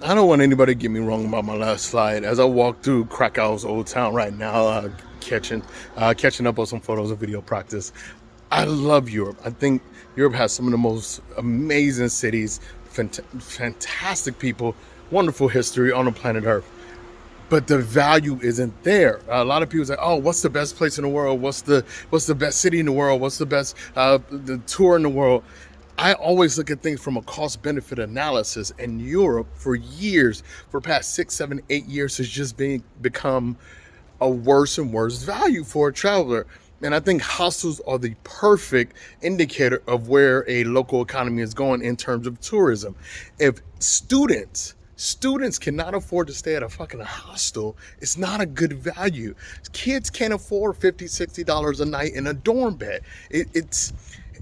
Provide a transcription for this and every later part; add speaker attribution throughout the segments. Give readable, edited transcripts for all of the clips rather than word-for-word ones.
Speaker 1: I don't want anybody to get me wrong about my last slide. As I walk through Krakow's old town right now, catching up on some photos and video practice, I love Europe. I think Europe has some of the most amazing cities, fantastic people, wonderful history on the planet Earth. But the value isn't there. A lot of people say, "Oh, what's the best place in the world? What's the best city in the world? What's the best the tour in the world?" I always look at things from a cost-benefit analysis, and Europe, for years, for past 6, 7, 8 years, has just become a worse and worse value for a traveler. And I think hostels are the perfect indicator of where a local economy is going in terms of tourism. If students cannot afford to stay at a fucking hostel, it's not a good value. Kids can't afford $50, $60 a night in a dorm bed.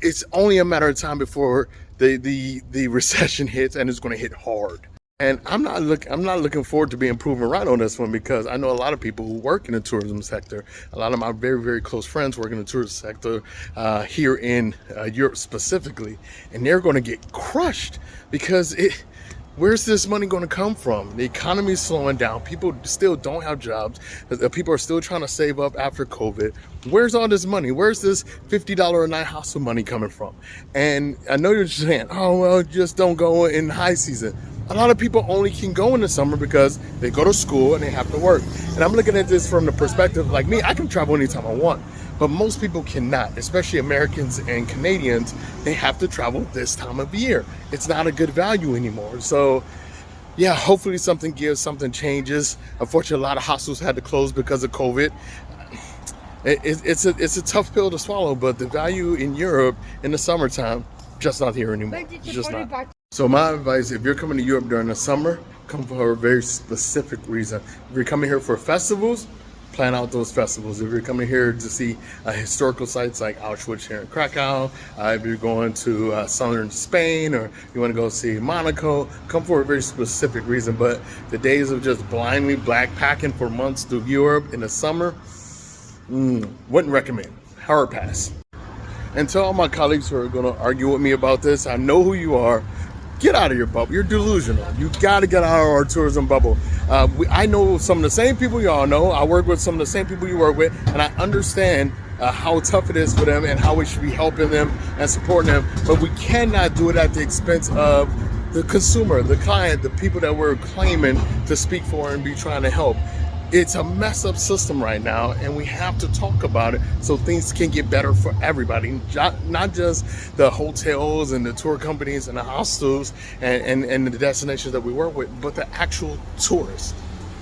Speaker 1: It's only a matter of time before the recession hits, and it's going to hit hard. And I'm not looking forward to being proven right on this one, because I know a lot of people who work in the tourism sector. A lot of my very, very close friends work in the tourism sector here in Europe specifically, and they're going to get crushed because where's this money going to come from? The economy is slowing down. People still don't have jobs. People are still trying to save up after COVID. Where's all this money? Where's this $50 a night hostel money coming from? And I know you're saying, "Oh, well, just don't go in high season." A lot of people only can go in the summer because they go to school and they have to work. And I'm looking at this from the perspective, like me, I can travel anytime I want. But most people cannot, especially Americans and Canadians. They have to travel this time of year. It's not a good value anymore. So yeah, hopefully something gives, something changes. Unfortunately, a lot of hostels had to close because of COVID. It's a tough pill to swallow, but the value in Europe in the summertime, just not here anymore. It's just not. So my advice, if you're coming to Europe during the summer, come for a very specific reason. If you're coming here for festivals, plan out those festivals. If you're coming here to see historical sites like Auschwitz here in Krakow, if you're going to southern Spain, or you want to go see Monaco, come for a very specific reason. But the days of just blindly backpacking for months through Europe in the summer, wouldn't recommend. Hard pass. And to all my colleagues who are going to argue with me about this, I know who you are. Get out of your bubble. You're delusional. You got to get out of our tourism bubble. I know some of the same people y'all know. I work with some of the same people you work with, and I understand how tough it is for them and how we should be helping them and supporting them. But we cannot do it at the expense of the consumer, the client, the people that we're claiming to speak for and be trying to help. It's a mess up system right now, and we have to talk about it so things can get better for everybody, not just the hotels and the tour companies and the hostels and the destinations that we work with, but the actual tourists.